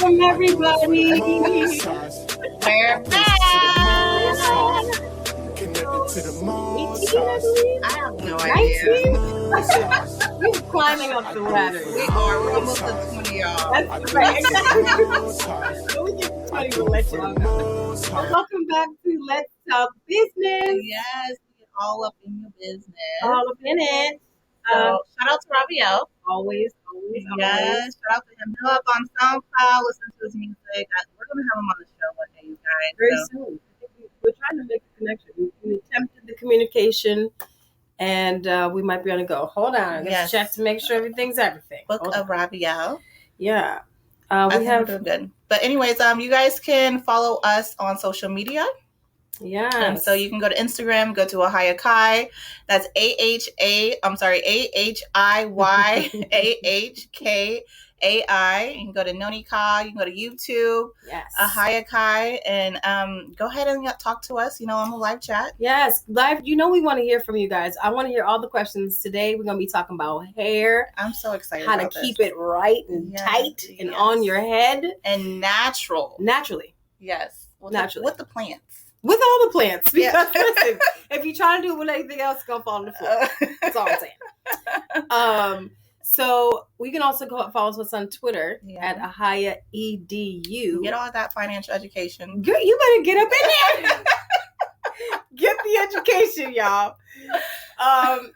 Welcome, everybody. We're back. I have no idea. We're climbing up the ladder. We are. We're almost at 20, y'all. That's right. So we get to 20, we'll let y'all know. Well, welcome back to Let's Talk Business. Yes, we get all up in your business. All up in it. So, shout out to Rabiel. Always. Yes, shout out to him. Go up on SoundCloud, listen to his music. We're going to have him on the show one day, you guys. Very soon. We're trying to make a connection. We attempted the communication, and we might be on to go. Hold on. Let's check to make sure everything's everything. Book of Rabiel. Yeah. We have doing good. But anyways, you guys can follow us on social media. Yeah. So you can go to Instagram, go to Ahaya Kai. That's AHIYAHKAI. You can go to NONI Kai. You can go to YouTube. Yes. Ahaya Kai. And go ahead and talk to us, on the live chat. Yes. Live. We want to hear from you guys. I want to hear all the questions. Today we're going to be talking about hair. I'm so excited how to keep it right and tight and on your head. And naturally. Yes. Naturally. With the plants. With all the plants. Because listen, if you try to do it with anything else, it's going to fall on the floor. That's all I'm saying. So we can also go follow us on Twitter at Ahaya EDU. Get all that financial education. You better get up in there. Get the education, y'all.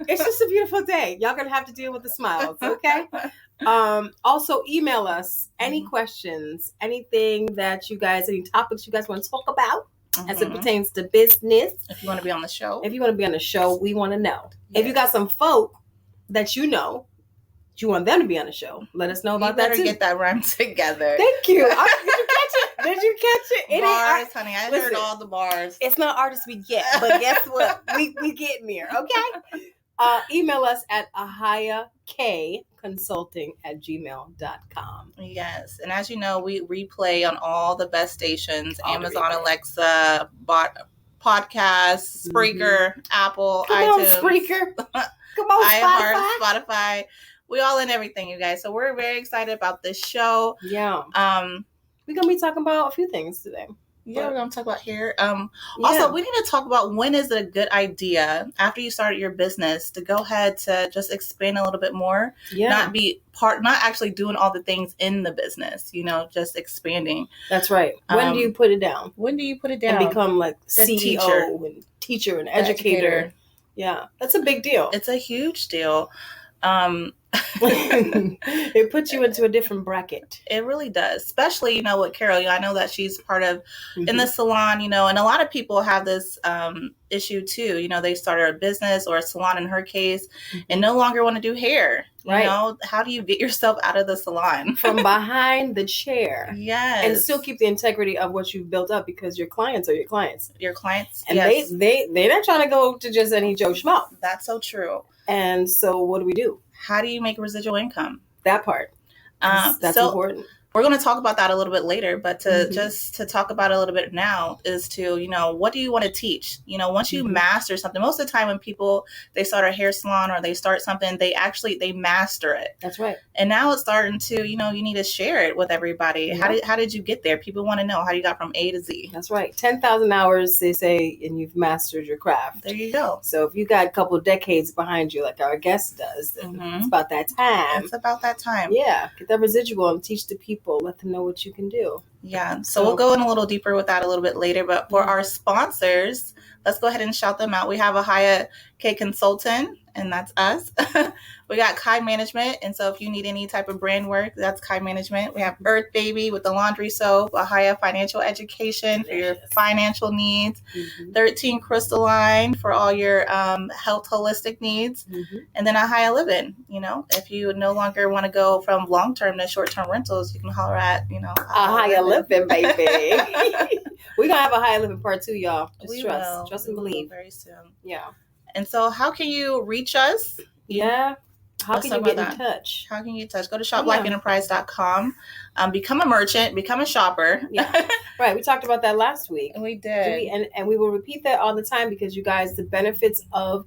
It's just a beautiful day. Y'all gonna have to deal with the smiles, okay? Also email us any questions, anything that you guys, any topics you guys want to talk about as it pertains to business. If you want to be on the show. We want to know. Yes. If you got some folk that you want them to be on the show, let us know about that too. Get that rhyme together. Thank you. Did you catch it? Bars, honey. I heard all the bars. It's not artists we get, but guess what? we getting there, okay? Email us at ahayakconsulting@gmail.com. Yes. And as you know, we replay on all the best stations, Amazon, Alexa, Podcasts, Spreaker, Apple, iTunes. Spreaker. Come on, Spotify. We all in everything, you guys. So we're very excited about this show. Yeah. We're going to be talking about a few things today. Yeah, we're going to talk about hair. Also, we need to talk about when is it a good idea after you started your business to go ahead to just expand a little bit more. Yeah. Not actually doing all the things in the business, just expanding. That's right. When do you put it down? And become like CEO teacher and educator. Yeah, that's a big deal. It's a huge deal. It puts you into a different bracket. It really does, especially with Carol. I know that she's part of in the salon, and a lot of people have this issue too. They started a business or a salon in her case and no longer want to do hair. Right. How do you get yourself out of the salon from behind the chair? Yes, and still keep the integrity of what you've built up, because your clients are your clients. And they're not trying to go to just any Joe Schmo. That's so true. And so what do? How do you make residual income? That part. That's important. We're going to talk about that a little bit later, but just to talk about it a little bit now is to, what do you want to teach? Once you master something, most of the time when people, they start a hair salon or they start something, they master it. That's right. And now it's starting to, you need to share it with everybody. Yeah. How did you get there? People want to know how you got from A to Z. That's right. 10,000 hours, they say, and you've mastered your craft. There you go. So if you got a couple of decades behind you, like our guest does, then it's about that time. It's about that time. Yeah. Get that residual and teach the people. Let them know what you can do. Yeah. So we'll go in a little deeper with that a little bit later. But for our sponsors, let's go ahead and shout them out. We have Ahaya K Consultant, and that's us. We got Kai Management. And so if you need any type of brand work, that's Kai Management. We have Earth Baby with the laundry soap, Ahaya Financial Education for your financial needs, 13 Crystalline for all your health holistic needs, and then Ahaya Living. If you no longer want to go from long-term to short-term rentals, you can holler at, Ahaya Living, baby. We're going to have Ahaya Living part 2, y'all. Trust and believe. Very soon. Yeah. And so how can you reach us? Yeah. How can you get in touch? How can you touch? Go to shopblackenterprise.com. Become a merchant. Become a shopper. Yeah. Right. We talked about that last week. We did. And we will repeat that all the time, because you guys, the benefits of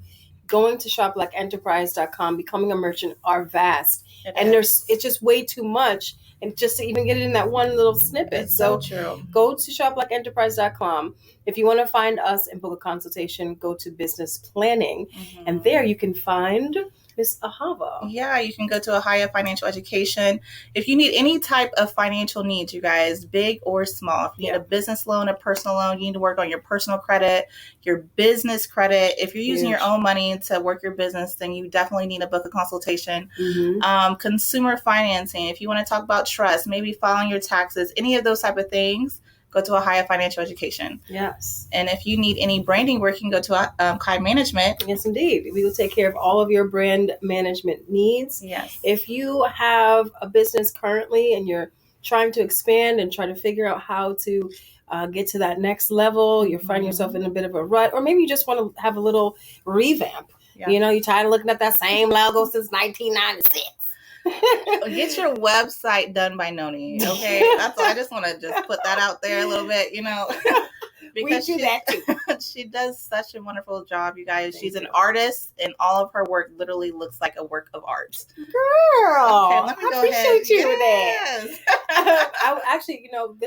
going to shoplikeenterprise.com, becoming a merchant are vast. It's just way too much. And just to even get it in that one little snippet. It's so true. Go to shoplikeeenterprise.com. If you want to find us and book a consultation, go to business planning. Mm-hmm. And there you can find Miss Ahava. Yeah, you can go to withAHAVA Financial Education. If you need any type of financial needs, you guys, big or small, if you need a business loan, a personal loan, you need to work on your personal credit, your business credit. If you're using your own money to work your business, then you definitely need to book a consultation. Mm-hmm. Consumer financing, if you want to talk about trust, maybe filing your taxes, any of those type of things, go to withAHAVA Financial Education. Yes. And if you need any branding work, you can go to Kai Management. Yes, indeed. We will take care of all of your brand management needs. Yes. If you have a business currently and you're trying to expand and try to figure out how to get to that next level, you're finding yourself in a bit of a rut, or maybe you just want to have a little revamp. Yeah. You know, you're tired of looking at that same logo since 1996. Get your website done by NONI, okay? That's all. I just want to just put that out there a little bit, you know, because we do that too. She does such a wonderful job, you guys. She's an artist, and all of her work literally looks like a work of art. Girl, okay, let me I go appreciate ahead. you with that. I actually, you know,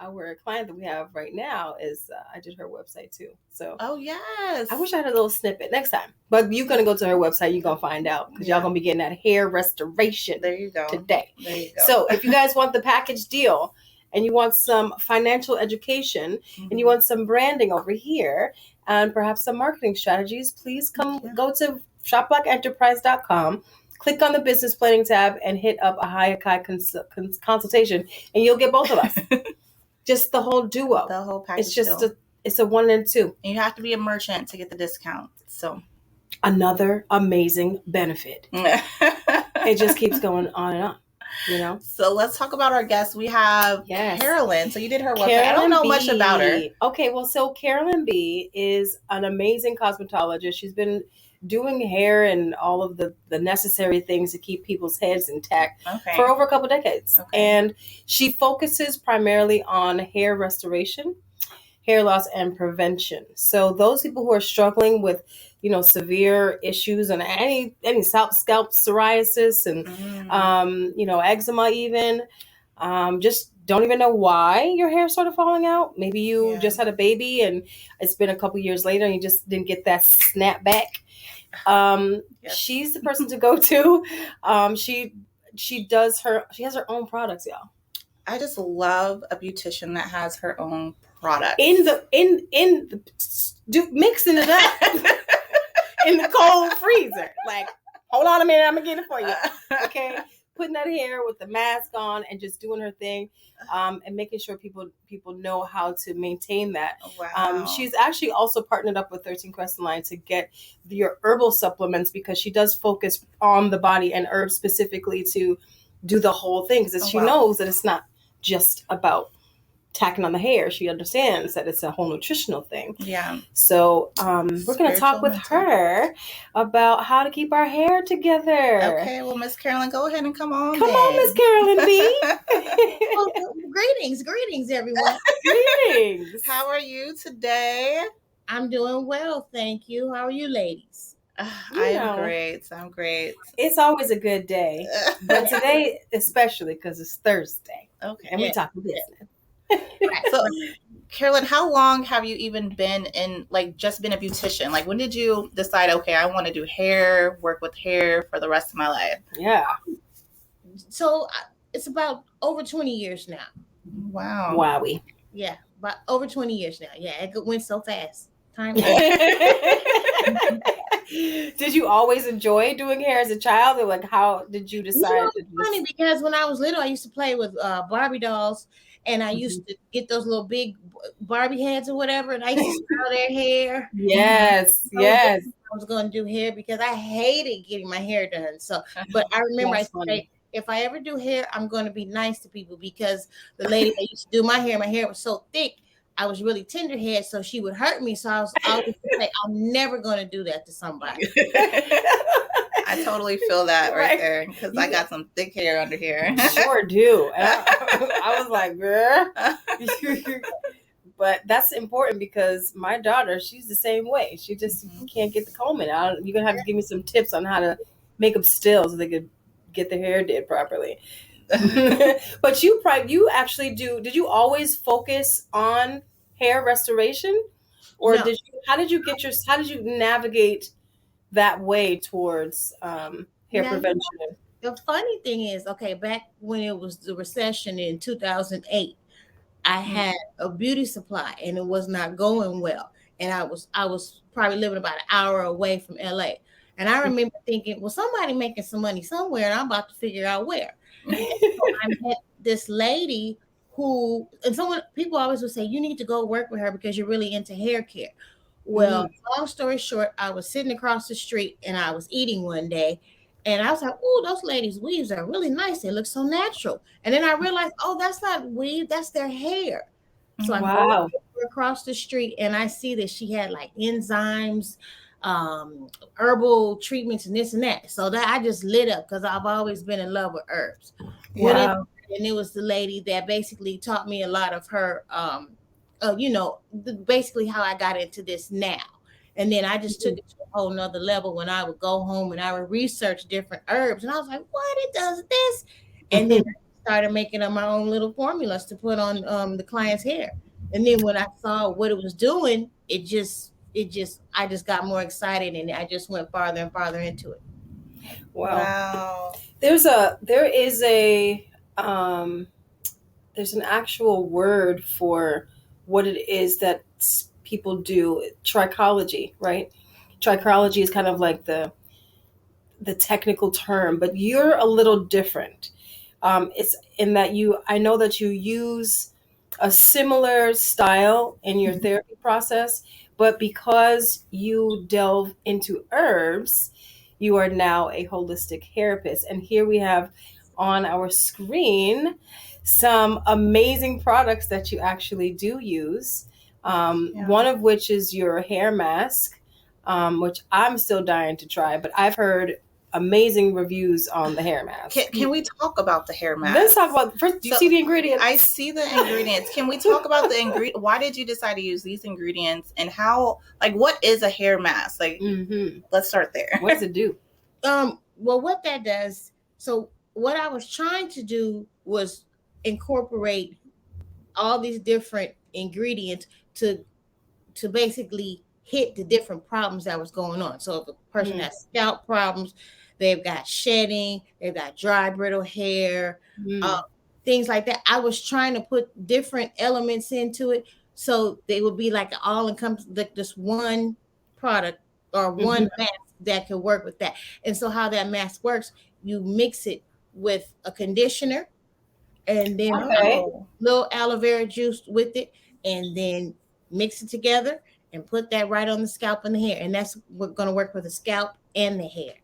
our client that we have right now is I did her website too. So yes, I wish I had a little snippet next time. But you're gonna go to her website. You're gonna find out because y'all gonna be getting that hair restoration. There you go. Today. There you go. So if you guys want the package deal and you want some financial education and you want some branding over here and perhaps some marketing strategies, please go to shoplikeeenterprise.com. Click on the business planning tab and hit up a withAHAVA consultation, and you'll get both of us. Just the whole duo. The whole package. It's just it's a 1 and 2. And you have to be a merchant to get the discount. So another amazing benefit. It just keeps going on and on. You know. So let's talk about our guests. We have Carolyn. So you did her website. Carolyn I don't know much about her. Okay, well, so Carolyn B is an amazing cosmetologist. She's been doing hair and all of the necessary things to keep people's heads intact for over a couple decades. Okay. And she focuses primarily on hair restoration, hair loss, and prevention. So those people who are struggling with, you know, severe issues and any scalp psoriasis and, you know, eczema even, just don't even know why your hair started falling out. Maybe you just had a baby and it's been a couple years later and you just didn't get that snap back. She's the person to go to. She has her own products, y'all. I just love a beautician that has her own products. Mixing it up in the cold freezer. Like, hold on a minute, I'm gonna get it for you. Okay. Putting that hair with the mask on and just doing her thing, and making sure people know how to maintain that. Wow. She's actually also partnered up with 13 Crescent Line to get your herbal supplements because she does focus on the body and herbs specifically to do the whole thing. Because she knows that it's not just about tacking on the hair. She understands that it's a whole nutritional thing. Yeah. So we're going to talk with her about how to keep our hair together. Okay. Well, Miss Carolyn, go ahead and come on. Come on, Miss Carolyn B. Well, greetings, everyone. Greetings. How are you today? I'm doing well, thank you. How are you, ladies? I'm great. It's always a good day, but today especially because it's Thursday. Okay. And we're talking business. So, Carolyn, how long have you even been just been a beautician? Like, when did you decide, okay, I want to do hair, work with hair for the rest of my life? Yeah. So it's about over 20 years now. Wow. Wowie. Yeah, about over 20 years now. Yeah, it went so fast. Time. Did you always enjoy doing hair as a child, or like how did you decide? It's funny because when I was little, I used to play with Barbie dolls, and I used to get those little big Barbie heads or whatever, and I used to style their hair. Yes. I was going to do hair because I hated getting my hair done. So, but I remember I said, if I ever do hair, I'm going to be nice to people because the lady that used to do my hair was so thick. I was really tender head, so she would hurt me. So I was always say, I'm never going to do that to somebody. I totally feel that right there because I got some thick hair under here. Sure do. I was like, girl. But that's important because my daughter, she's the same way. She just can't get the comb in. You're gonna have to give me some tips on how to make them still so they could get their hair did properly. But you actually do. Did you always focus on hair restoration, or No. how did you navigate that way towards hair Now, prevention? the funny thing is, okay, back when it was the recession in 2008, I had a beauty supply and it was not going well. And I was probably living about an hour away from LA. And I remember thinking, well, somebody making some money somewhere and I'm about to figure out where. So I met this lady who, and people always would say, you need to go work with her because you're really into hair care. Well, long story short, I was sitting across the street and I was eating one day. And I was like, oh, those ladies' weaves are really nice. They look so natural. And then I realized, oh, that's not weave, that's their hair. So I go across the street and I see that she had like enzymes, herbal treatments and this and that. So that I just lit up because I've always been in love with herbs. Wow. And it was the lady that basically taught me a lot of her, basically how I got into this now. And then I just took it to a whole nother level when I would go home and I would research different herbs. And I was like, what? It does this. And then I started making up my own little formulas to put on the client's hair. And then when I saw what it was doing, I just got more excited and I just went farther and farther into it. Wow. There's an actual word for what it is that people do. Trichology, right? Trichology is kind of like the technical term, but you're a little different. It's in that I know that you use a similar style in your therapy process, but because you delve into herbs, you are now a holistic therapist. And here we have on our screen some amazing products that you actually do use. One of which is your hair mask, which I'm still dying to try, but I've heard amazing reviews on the hair mask. Can we talk about the hair mask? Let's talk about first. Do you see the ingredients? I see the ingredients. Can we talk about the ingredient? Why did you decide to use these ingredients, and how? Like, what is a hair mask? Like, let's start there. What does it do? Well, what that does. So, what I was trying to do was incorporate all these different ingredients to basically hit the different problems that was going on. So, if a person has scalp problems, they've got shedding, they've got dry, brittle hair, things like that. I was trying to put different elements into it so they would be like all-encompassing, like this one product or one mask that could work with that. And so how that mask works, you mix it with a conditioner and then a little aloe vera juice with it, and then mix it together and put that right on the scalp and the hair. And that's going to work with the scalp and the hair.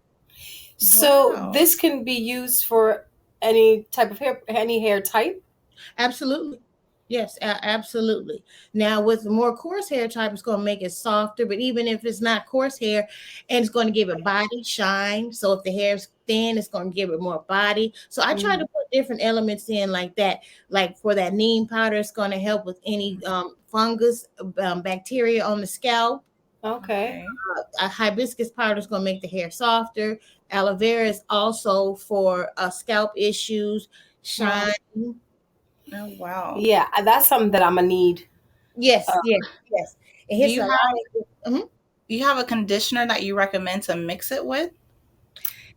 So this can be used for any type of hair, any hair type? Absolutely. Yes, absolutely. Now, with the more coarse hair type, it's going to make it softer. But even if it's not coarse hair, and it's going to give it body shine. So if the hair is thin, it's going to give it more body. So I try to put different elements in like that. Like for that neem powder, it's going to help with any fungus, bacteria on the scalp. Okay. A hibiscus powder is going to make the hair softer. Aloe vera is also for scalp issues, shine. Oh, wow. Yeah, that's something that I'm going to need. Yes, yes. Do you have a conditioner that you recommend to mix it with?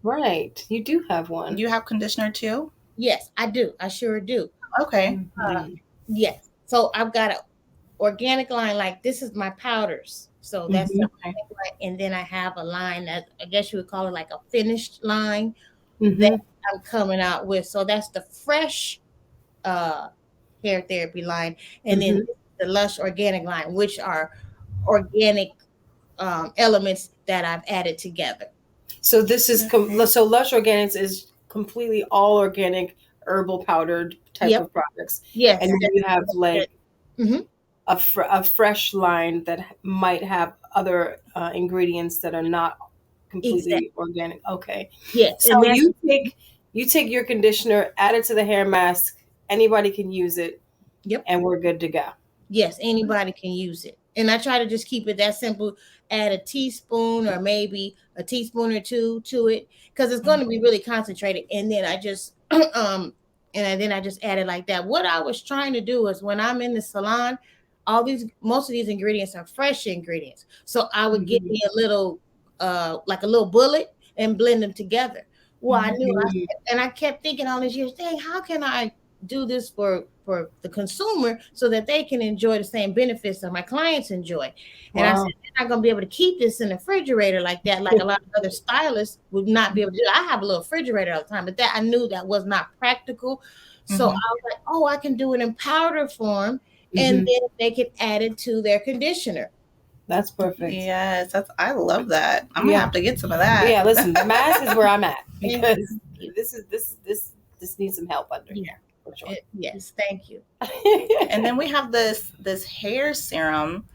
Right. You do have one. You have conditioner too? Yes, I do. I sure do. Okay. Yes. So I've got an organic line, like this is my powders. So that's the line. And then I have a line that I guess you would call it like a finished line that I'm coming out with. So that's the fresh hair therapy line, and then the Lush organic line, which are organic elements that I've added together. So this is so Lush Organics is completely all organic herbal powdered type of products. Yes, and then you have like a fresh line that might have other ingredients that are not completely organic. Okay. Yes. So you take your conditioner, add it to the hair mask. Anybody can use it. Yep. And we're good to go. Yes, anybody can use it. And I try to just keep it that simple. Add a teaspoon or maybe a teaspoon or two to it because it's going to be really concentrated. And then I just then I just add it like that. What I was trying to do is when I'm in the salon, most of these ingredients are fresh ingredients. So I would get me a little like a little bullet and blend them together. Well, I kept thinking all these years, dang, how can I do this for the consumer so that they can enjoy the same benefits that my clients enjoy? And I said, they're not going to be able to keep this in the refrigerator like that, like a lot of other stylists would not be able to do. I have a little refrigerator all the time, but that I knew that was not practical. So I was like, oh, I can do it in powder form, and then they can add it to their conditioner. That's perfect. Yes, I love that. I'm gonna have to get some of that. Yeah, listen, the mask is where I'm at because this needs some help under here. For sure. Yes, thank you. And then we have this hair serum.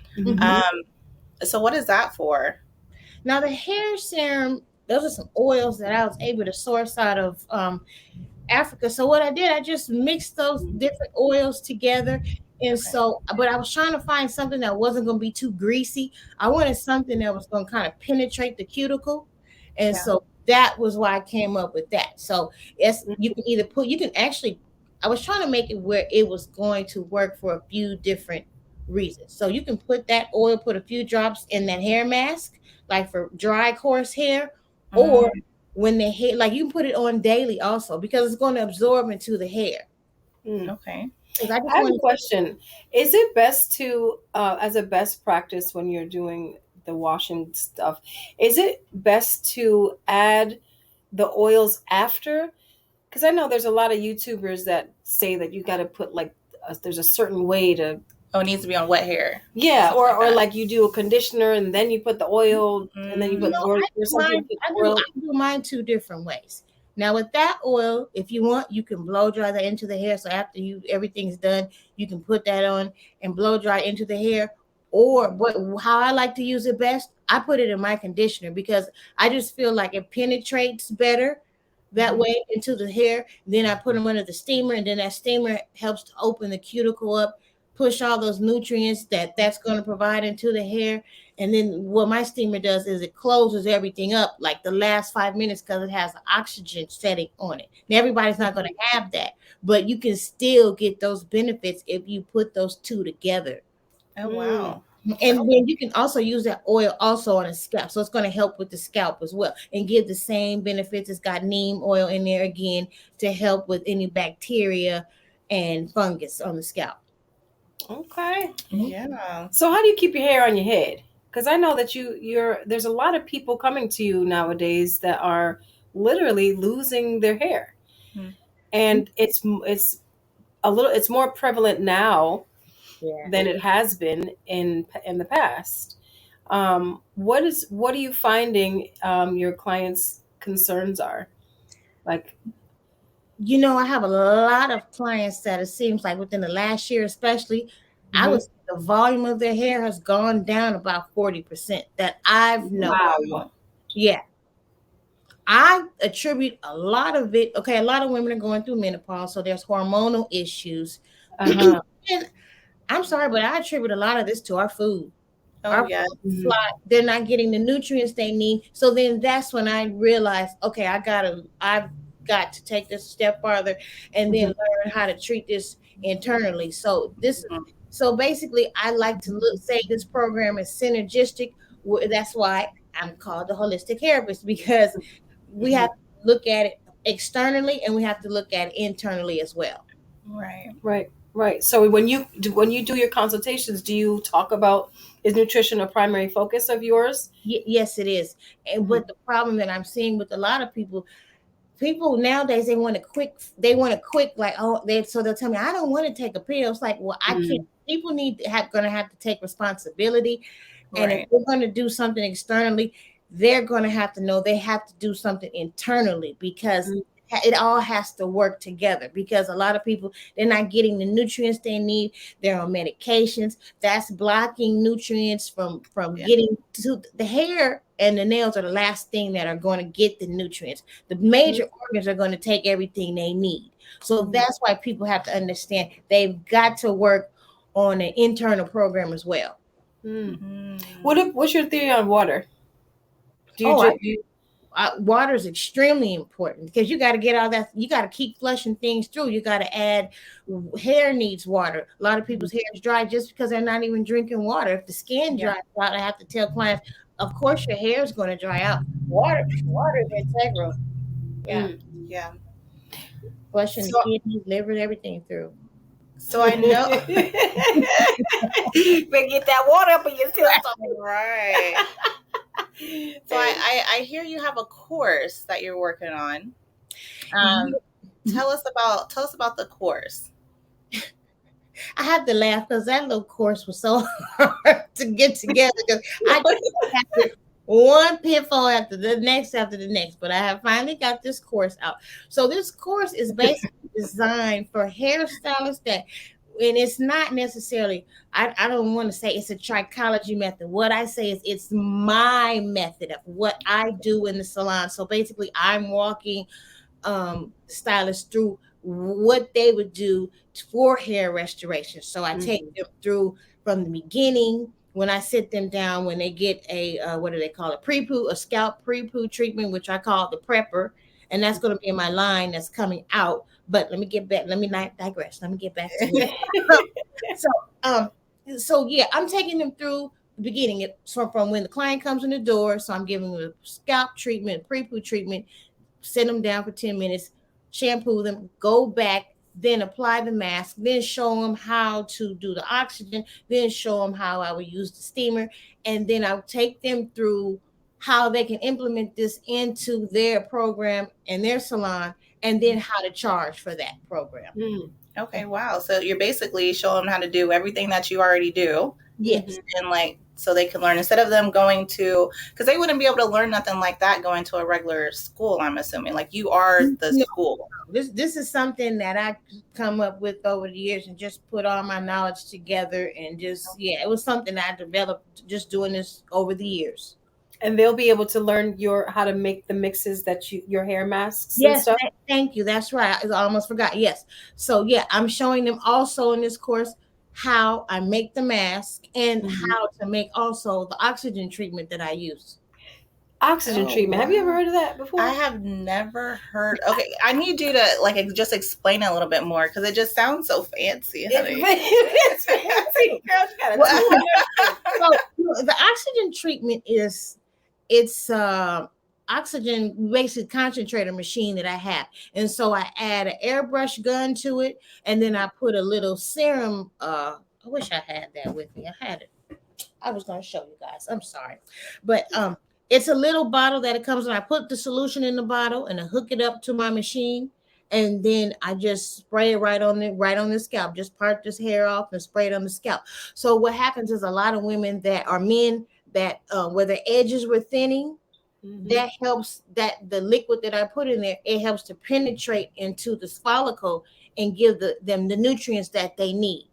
So what is that for? Now the hair serum, those are some oils that I was able to source out of Africa. So what I did, I just mixed those different oils together. And so, but I was trying to find something that wasn't going to be too greasy. I wanted something that was going to kind of penetrate the cuticle. And so that was why I came up with that. So you can either I was trying to make it where it was going to work for a few different reasons. So you can put that oil, put a few drops in that hair mask, like for dry, coarse hair, or when the hair, like you can put it on daily also because it's going to absorb into the hair. Okay. I have a question. Is it best to, as a best practice when you're doing the washing stuff, is it best to add the oils after? Because I know there's a lot of YouTubers that say that you got to put there's a certain way to. Oh, it needs to be on wet hair. Yeah, or like you do a conditioner and then you put the oil and then you put oil. I do mine two different ways. Now with that oil, if you want, you can blow dry that into the hair. So after everything's done, you can put that on and blow dry into the hair. Or how I like to use it best, I put it in my conditioner because I just feel like it penetrates better that way into the hair. Then I put them under the steamer, and then that steamer helps to open the cuticle up, push all those nutrients that's going to provide into the hair. And then what my steamer does is it closes everything up like the last 5 minutes because it has an oxygen setting on it. Now, everybody's not going to have that, but you can still get those benefits if you put those two together. Oh, wow. And then you can also use that oil also on a scalp. So it's going to help with the scalp as well and give the same benefits. It's got neem oil in there again to help with any bacteria and fungus on the scalp. Okay. Yeah. So how do you keep your hair on your head? Because I know that there's a lot of people coming to you nowadays that are literally losing their hair. And it's more prevalent now than it has been in the past. What are you finding your clients' concerns are? Like, I have a lot of clients that it seems like within the last year, especially, I would say the volume of their hair has gone down about 40% that I've noticed. Wow. Yeah. I attribute a lot of it. Okay, a lot of women are going through menopause, so there's hormonal issues. And I'm sorry, but I attribute a lot of this to our food. They're not getting the nutrients they need. So then that's when I realized, okay, I've got to take this a step farther and then learn how to treat this internally. So basically I like to say this program is synergistic. That's why I'm called the holistic therapist, because we have to look at it externally and we have to look at it internally as well. Right. So when you do your consultations, do you talk about, is nutrition a primary focus of yours? Yes, it is. And but the problem that I'm seeing with a lot of people nowadays, they want a quick, like, so they'll tell me, I don't want to take a pill. It's like, well, I can't. People gonna have to take responsibility. And if they're going to do something externally, they're going to have to know they have to do something internally, because it all has to work together, because a lot of people, they're not getting the nutrients they need. They're on medications that's blocking nutrients from getting to the hair, and the nails are the last thing that are going to get the nutrients. The major organs are going to take everything they need. So that's why people have to understand they've got to work on an internal program as well. What's your theory on water? Water is extremely important because you got to get all that. You got to keep flushing things through. You got to add. Hair needs water. A lot of people's hair is dry just because they're not even drinking water. If the skin dries out, I have to tell clients, of course your hair is going to dry out. Water is integral. Yeah. Flushing the kidneys, liver, everything through. So I know. Better get that water up in your system. Right. So I hear you have a course that you're working on. Tell us about the course. I have to laugh because that little course was so hard to get together because I just had one pitfall after the next, but I have finally got this course out. So this course is basically designed for hairstylists and it's not necessarily, I don't want to say it's a trichology method. What I say is it's my method of what I do in the salon. So basically I'm walking stylists through what they would do for hair restoration. So I take them through from the beginning when I sit them down, when they get a, what do they call it? Pre-poo, a scalp pre-poo treatment, which I call the prepper. And that's going to be in my line that's coming out. But let me get back. Let me not digress. Let me get back to it. So yeah, I'm taking them through the beginning. So from when the client comes in the door, so I'm giving them a scalp treatment, pre-poo treatment, sit them down for 10 minutes, shampoo them, go back, then apply the mask, then show them how to do the oxygen, then show them how I would use the steamer. And then I'll take them through how they can implement this into their program and their salon, and then how to charge for that program. Okay, wow. So you're basically showing them how to do everything that you already do. Yes. And so they can learn instead of them going to, because they wouldn't be able to learn nothing like that going to a regular school, I'm assuming. Like you are the school. This is something that I come up with over the years and just put all my knowledge together and just, it was something I developed just doing this over the years. And they'll be able to learn how to make the mixes that your hair masks. Yes, and stuff. Thank you. That's right. I almost forgot. Yes. So I'm showing them also in this course how I make the mask and how to make also the oxygen treatment that I use. Oxygen treatment. Have you ever heard of that before? I have never heard. Okay, I need you to just explain it a little bit more because it just sounds so fancy. It's fancy, girl. So the oxygen treatment it's oxygen basically concentrator machine that I have, and so I add an airbrush gun to it, and then I put a little serum. I wish I had that with me. I had it. I was going to show you guys. I'm sorry, but it's a little bottle that it comes in. I put the solution in the bottle and I hook it up to my machine, and then I just spray it right on the scalp. Just part this hair off and spray it on the scalp. So what happens is a lot of women that are men that where the edges were thinning, that helps, that the liquid that I put in there, it helps to penetrate into the follicle and give them the nutrients that they need.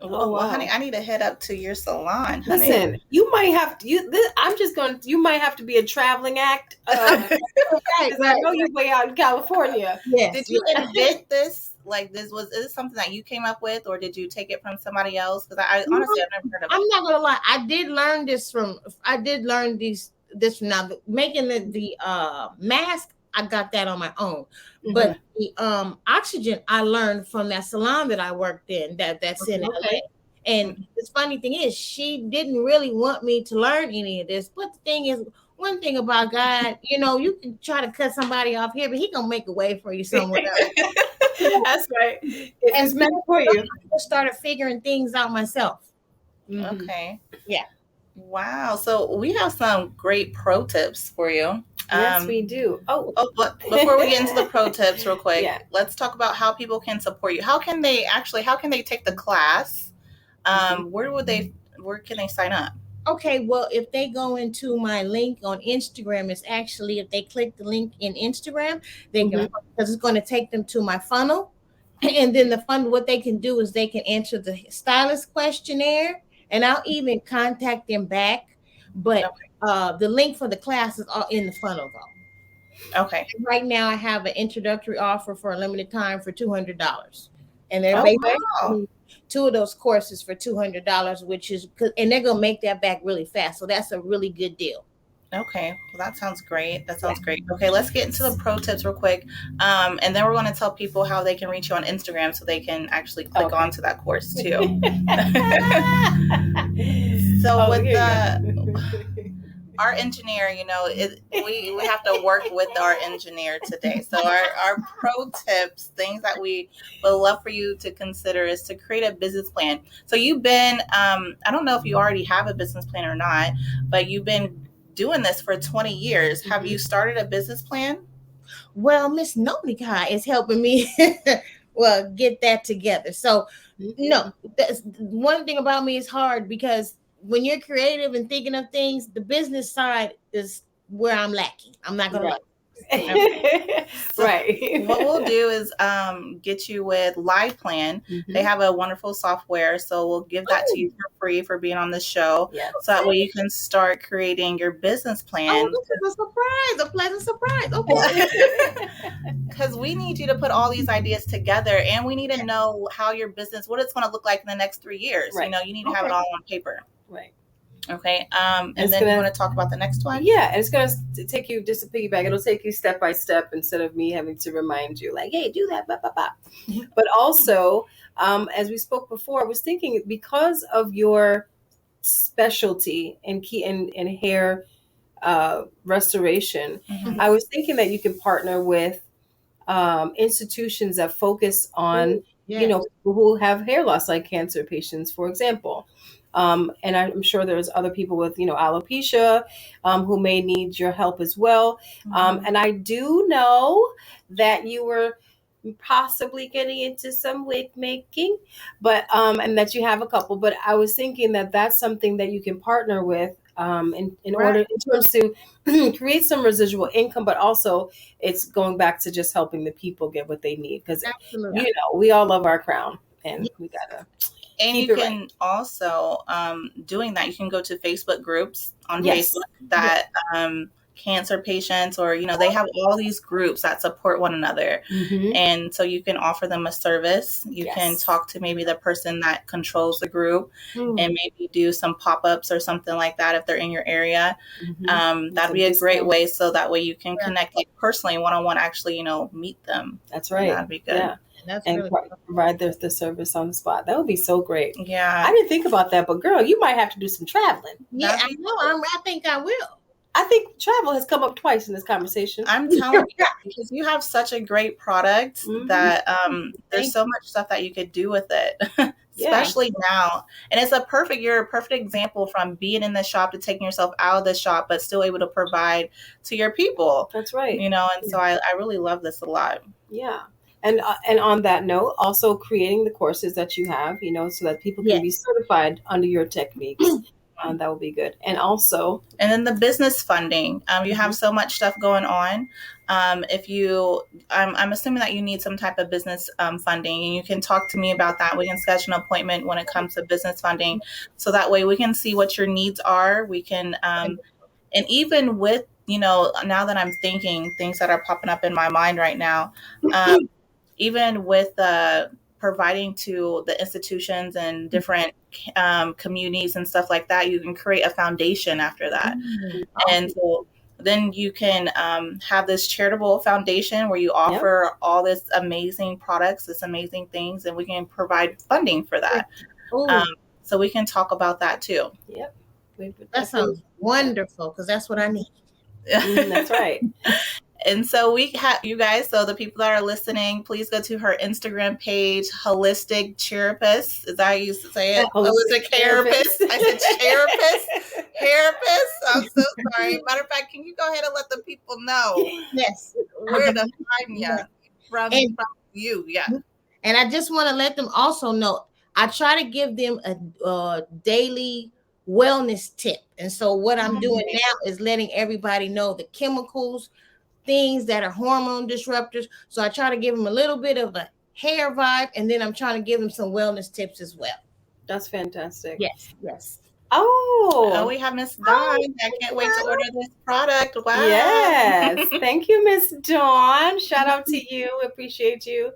Well, honey, I need to head up to your salon, honey. Listen, you might have to. You might have to be a traveling act. Right. I know you way out in California. Yes. Did you invent this? Is this something that you came up with, or did you take it from somebody else? Because I honestly, I've never heard of it. I'm not gonna lie. I did learn this from now making the mask. I got that on my own, but the oxygen I learned from that salon that I worked in. That's in LA. And the funny thing is, she didn't really want me to learn any of this. But the thing is, one thing about God, you can try to cut somebody off here, but He gonna make a way for you somewhere else. That's right. It's meant for you. I just started figuring things out myself. Okay. Yeah. Wow. So we have some great pro tips for you. Yes, we do. But before we get into the pro tips real quick, let's talk about how people can support you. How can they take the class? Where can they sign up? Okay, well, if they go into my link on Instagram, it's actually, if they click the link in Instagram, they can, because it's going to take them to my funnel. And then the funnel, what they can do is they can answer the stylist questionnaire, and I'll even contact them back. But the link for the class is all in the funnel, though. Okay. Right now, I have an introductory offer for a limited time for $200. and they're basically 2 of those courses for $200, which is good, and they're gonna make that back really fast. So that's a really good deal. Okay, well, that sounds great. That sounds great. Okay, let's get into the pro tips real quick, and then we're going to tell people how they can reach you on Instagram so they can actually click onto that course too. So with our engineer, you know, we have to work with our engineer today. So our pro tips, things that we would love for you to consider, is to create a business plan. So you've been, I don't know if you already have a business plan or not, but you've been doing this for 20 years. Have you started a business plan? Well, Miss NONI is helping me get that together. So no, that's one thing about me is hard, because when you're creative and thinking of things, the business side is where I'm lacking. I'm not gonna lie. Right. What we'll do is get you with Live Plan. They have a wonderful software, so we'll give that to you for free for being on the show. So that way you can start creating your business plan. Oh, this is a surprise, a pleasant surprise. Okay. Because we need you to put all these ideas together, and we need to know how your business, what it's going to look like in the next 3 years. You know, you need to have it all on paper. Right. Okay. And then you want to talk about the next one? Yeah, and it's going to take you, just to piggyback, it'll take you step by step instead of me having to remind you, like, hey, do that, blah, blah, blah. But also, as we spoke before, I was thinking, because of your specialty in hair restoration, I was thinking that you can partner with institutions that focus on, you know, people who have hair loss, like cancer patients, for example. And I'm sure there's other people with, you know, alopecia who may need your help as well. And I do know that you were possibly getting into some wig making, but and that you have a couple. But I was thinking that that's something that you can partner with in order, in terms to create some residual income, but also it's going back to just helping the people get what they need, because you know, we all love our crown, and we gotta. And you can also, doing that, you can go to Facebook groups on Facebook that cancer patients, or, you know, they have all these groups that support one another. And so you can offer them a service. You can talk to maybe the person that controls the group and maybe do some pop-ups or something like that if they're in your area. That'd be a great way, so that way you can connect, like, personally, one-on-one, actually, you know, meet them. That's right. That'd be good. Yeah. And really provide the service on the spot. That would be so great. Yeah. I didn't think about that, but girl, you might have to do some traveling. Yeah, I know. I think I will. I think travel has come up twice in this conversation. I'm telling you, because you have such a great product that there's so much stuff that you could do with it, especially now. And it's you're a perfect example, from being in the shop to taking yourself out of the shop, but still able to provide to your people. That's right. You know, and so I really love this a lot. Yeah. And on that note, also creating the courses that you have, you know, so that people can be certified under your techniques. That would be good. And also, and then the business funding. You have so much stuff going on. If you, I'm assuming that you need some type of business funding, and you can talk to me about that. We can schedule an appointment when it comes to business funding, so that way we can see what your needs are. We can, and even with, you know, now that I'm thinking things that are popping up in my mind right now, even with providing to the institutions and different communities and stuff like that, you can create a foundation after that. And so then you can have this charitable foundation where you offer all this amazing products, this amazing things, and we can provide funding for that. So we can talk about that too. Yep. That sounds wonderful, because that's what I need. That's right. And so we have you guys, so the people that are listening, please go to her Instagram page, Holistic Therapist. Is that how you used to say it? Holistic Therapist. I said therapist. I'm so sorry. Matter of fact, can you go ahead and let the people know? Yes. Where to find you from you. Yeah. And I just want to let them also know, I try to give them a daily wellness tip. And so what I'm doing now is letting everybody know the chemicals, things that are hormone disruptors. So I try to give them a little bit of a hair vibe, and then I'm trying to give them some wellness tips as well. That's fantastic. Yes. Oh, we have Miss Dawn. I can't wait to order this product. Wow. yes. Thank you, Miss Dawn. Shout out to you. Appreciate you.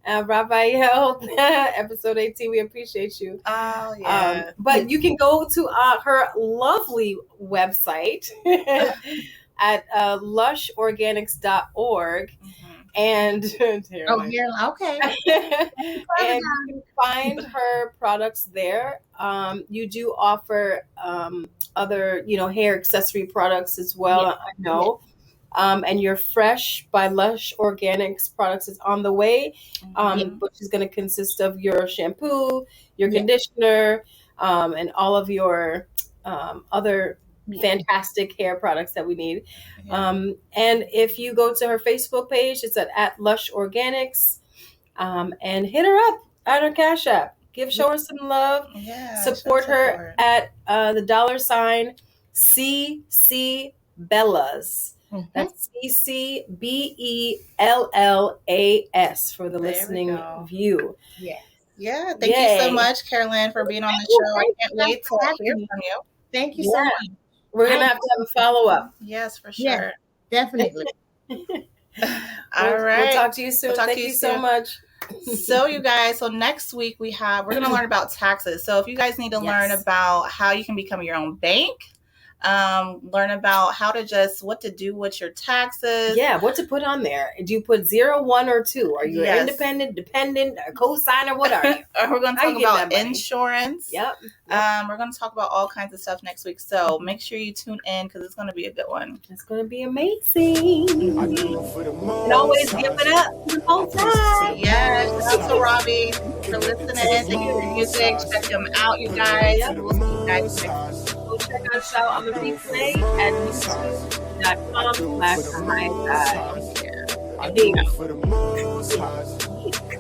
Raphael, episode 18, we appreciate you. Oh, yeah. But you can go to her lovely website at lushorganics.org. And okay. and you can find her products there. You do offer other, hair accessory products as well. Yeah. I know. And your Fresh by Lush Organics products is on the way, which is going to consist of your shampoo, your conditioner, and all of your other fantastic hair products that we need. And if you go to her Facebook page, it's at Lush Organics, and hit her up at her Cash App. Show her some love. Support her at the $CC Bellas. That's CCBELLAS for the listening view. Yeah. Thank you so much, Carolyn, for being on the show. I can't wait to hear from you. Thank you so much. We're going to have a follow-up. Yes, for sure. Yeah, definitely. All right. We'll talk to you soon. Thank you so much. So you guys, next week we're going to learn about taxes. So if you guys need to learn about how you can become your own bank, learn about what to do with your taxes. Yeah, what to put on there. Do you put 0, 1, or 2? Are you independent, dependent, a co-signer? What are you? We're going to talk about insurance. Yep. We're going to talk about all kinds of stuff next week. So make sure you tune in because it's going to be a good one. It's going to be amazing. And always give it up to the whole time. Yes. Shout out to Robbie for listening. Thank you for music. Check him out, you guys. We'll see you guys next week. Go check us out on the replay at youtube.com/withAHAVA. I do it for the most highs.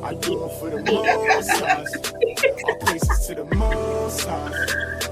I do it for the most highs. All places to the most highs.